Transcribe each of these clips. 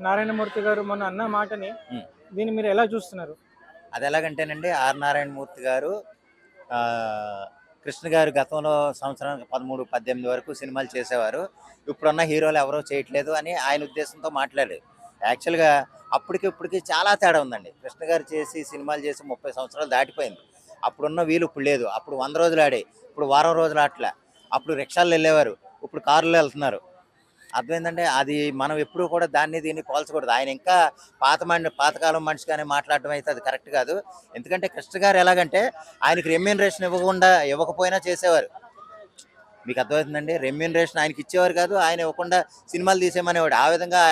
నారాయణమూర్తి గారు మొన్న అన్న మాటని ఉమ్. దీన్ని మీరు ఎలా చూస్తున్నారు? అది ఎలాగంటేనండి, ఆర్ నారాయణమూర్తి గారు ఆ, కృష్ణ గారు గతంలో సంవత్సరానికి 13, 18 వరకు సినిమాలు చేసేవారు. ఇప్పుడున్న హీరోలు ఎవరో చేయట్లేదు అని ఆయన ఉద్దేశంతో మాట్లాడారు. యాక్చువల్గా అప్పటికి ఇప్పటికి చాలా తేడా ఉందండి. కృష్ణ గారు చేసి సినిమాలు చేసి 30 సంవత్సరాలు దాటిపోయింది. అప్పుడున్న వీలు ఇప్పుడు లేదు. అప్పుడు 100 రోజులు ఆడే, ఇప్పుడు వారం రోజులు ఆటలే. అప్పుడు రిక్షాల్లో వెళ్ళేవారు, ఇప్పుడు కారులో వెళ్తున్నారు. అర్థమైందంటే అది మనం ఎప్పుడూ కూడా దాన్ని దీన్ని పోల్చకూడదు. ఆయన ఇంకా పాతకాలం మనిషిగానే మాట్లాడడం అయితే అది కరెక్ట్ కాదు. ఎందుకంటే కృష్ణ గారు ఎలాగంటే ఆయనకి రెమ్యూనరేషన్ ఇవ్వకపోయినా చేసేవారు. మీకు అర్థమవుతుందండి, రెమ్యూనరేషన్ ఆయనకి ఇచ్చేవారు కాదు, ఆయన ఇవ్వకుండా సినిమాలు తీసేయమనేవాడు. ఆ విధంగా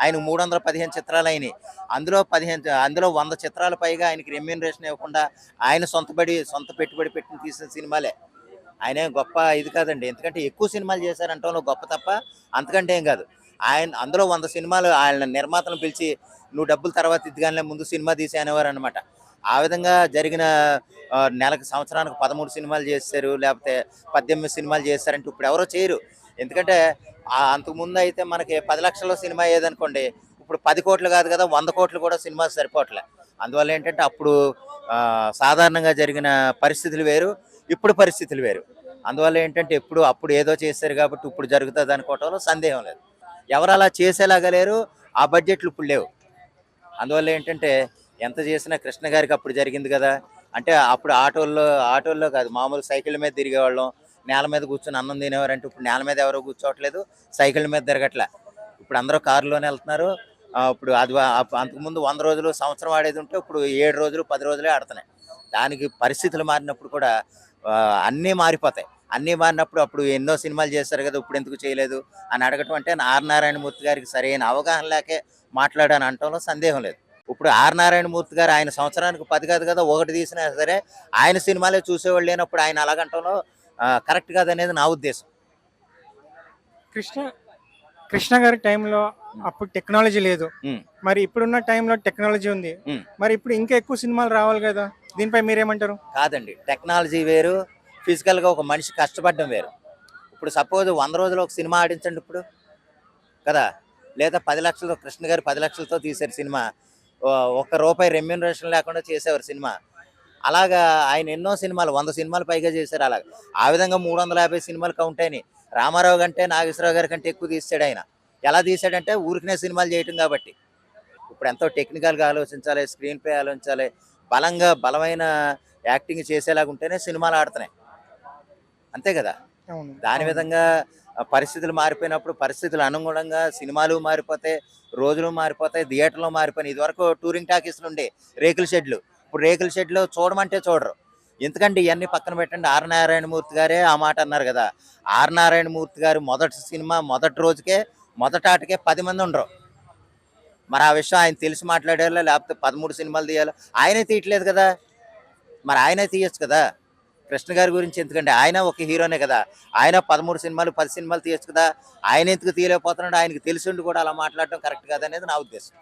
ఆయన 315 చిత్రాలు అయినాయి. అందులో 100 చిత్రాల పైగా ఆయనకి రెమ్యూనరేషన్ ఇవ్వకుండా ఆయన సొంత పెట్టుబడి పెట్టి తీసిన సినిమాలే. ఆయన గొప్ప ఇది కాదండి, ఎందుకంటే ఎక్కువ సినిమాలు చేశారంటే గొప్ప తప్ప అంతకంటే ఏం కాదు. ఆయన అందులో 100 సినిమాలు ఆయన నిర్మాతలను పిలిచి నువ్వు డబ్బులు తర్వాత ఇదిగానే ముందు సినిమా తీసి అనేవారు అనమాట. ఆ విధంగా జరిగిన నెలకు సంవత్సరానికి 13 సినిమాలు చేశారు, లేకపోతే 18 సినిమాలు చేశారంటే ఇప్పుడు ఎవరో చేయరు. ఎందుకంటే అంతకుముందు అయితే మనకి 10 లక్షల సినిమా ఏదనుకోండి, ఇప్పుడు 10 కోట్లు కాదు కదా, 100 కోట్లు కూడా సినిమా సరిపోవట్లే. అందువల్ల ఏంటంటే అప్పుడు సాధారణంగా జరిగిన పరిస్థితులు వేరు, ఇప్పుడు పరిస్థితులు వేరు. అందువల్ల ఏంటంటే అప్పుడు ఏదో చేశారు కాబట్టి ఇప్పుడు జరుగుతుంది అనుకోవటంలో సందేహం లేదు. ఎవరు అలా చేసేలాగా లేరు, ఆ బడ్జెట్లు ఇప్పుడు లేవు. అందువల్ల ఏంటంటే ఎంత చేసినా కృష్ణ గారికి అప్పుడు జరిగింది కదా. అంటే అప్పుడు ఆటోల్లో కాదు, మామూలు సైకిళ్ళ మీద తిరిగేవాళ్ళం, నేల మీద కూర్చొని అన్నం తినేవారంటే ఇప్పుడు నేల మీద ఎవరో కూర్చోవట్లేదు, సైకిళ్ళ మీద తిరగట్లే. ఇప్పుడు అందరూ కారులోనే వెళ్తున్నారు. ఇప్పుడు అది అంతకుముందు 100 రోజులు సంవత్సరం ఆడేది ఉంటే ఇప్పుడు 7 రోజులు 10 రోజులే ఆడుతున్నాయి. దానికి పరిస్థితులు మారినప్పుడు కూడా అన్నీ మారిపోతాయి. అన్నీ మారినప్పుడు అప్పుడు ఎన్నో సినిమాలు చేశారు కదా, ఇప్పుడు ఎందుకు చేయలేదు అని అడగటం అంటే ఆర్ నారాయణమూర్తి గారికి సరైన అవగాహన లేకే మాట్లాడాను అనటంలో సందేహం లేదు. ఇప్పుడు ఆర్ నారాయణమూర్తి గారు ఆయన సంవత్సరానికి 10 కాదు కదా, ఒకటి తీసినా సరే ఆయన సినిమాలే చూసేవాళ్ళు లేనప్పుడు ఆయన అలాగంటంలో కరెక్ట్ కాదనేది నా ఉద్దేశం. కృష్ణ కృష్ణ గారి టైంలో అప్పుడు టెక్నాలజీ లేదు, మరి ఇప్పుడున్న టైంలో టెక్నాలజీ ఉంది, మరి ఇప్పుడు ఇంకా ఎక్కువ సినిమాలు రావాలి కదా, దీనిపై మీరేమంటారు? కాదండి, టెక్నాలజీ వేరు, ఫిజికల్గా ఒక మనిషి కష్టపడడం వేరు. ఇప్పుడు సపోజ్ 100 రోజులు ఒక సినిమా ఆడించండి ఇప్పుడు కదా, లేదా 10 లక్షలతో కృష్ణ గారు 10 లక్షలతో తీశారు సినిమా, ₹1 రెమ్యూనరేషన్ లేకుండా చేసేవారు సినిమా. అలాగా ఆయన ఎన్నో సినిమాలు 100 సినిమాలు పైగా చేశారు. అలాగా ఆ విధంగా 350 సినిమాలు కౌంట్ అయినాయి. రామారావు కంటే నాగేశ్వరరావు గారి కంటే ఎక్కువ తీసాడు ఆయన. ఎలా తీసాడంటే ఊరికనే సినిమాలు చేయటం కాబట్టి. ఇప్పుడు ఎంతో టెక్నికల్గా ఆలోచించాలి, స్క్రీన్ ప్లే ఆలోచించాలి, బలమైన యాక్టింగ్ చేసేలాగా ఉంటేనే సినిమాలు ఆడుతున్నాయి, అంతే కదా. దాని విధంగా పరిస్థితులు మారిపోయినప్పుడు పరిస్థితులు అనుగుణంగా సినిమాలు మారిపోతాయి, రోజులు మారిపోతాయి, థియేటర్లో మారిపోయినాయి. ఇదివరకు టూరింగ్ టాకీస్లు ఉండే రేకుల షెడ్లు, ఇప్పుడు రేకుల షెడ్లు చూడమంటే చూడరు. ఎందుకంటే ఇవన్నీ పక్కన పెట్టండి, ఆర్ నారాయణమూర్తి గారే ఆ మాట అన్నారు కదా. ఆర్ నారాయణమూర్తి గారు మొదటి సినిమా మొదటి రోజుకే మొదటి ఆటకే 10 మంది ఉండరు. మరి ఆ విషయం ఆయన తెలిసి మాట్లాడాలో, లేకపోతే 13 సినిమాలు తీయాలో ఆయనే తీయట్లేదు కదా, మరి ఆయనే తీయచ్చు కదా. కృష్ణ గారి గురించి ఎందుకంటే ఆయన ఒక హీరోనే కదా, ఆయన 13 సినిమాలు 10 సినిమాలు తీయచ్చు కదా. ఆయన ఎందుకు తీయలేకపోతున్నాడు, ఆయనకి తెలిసిండి కూడా అలా మాట్లాడటం కరెక్ట్ కాదనేది నా ఉద్దేశం.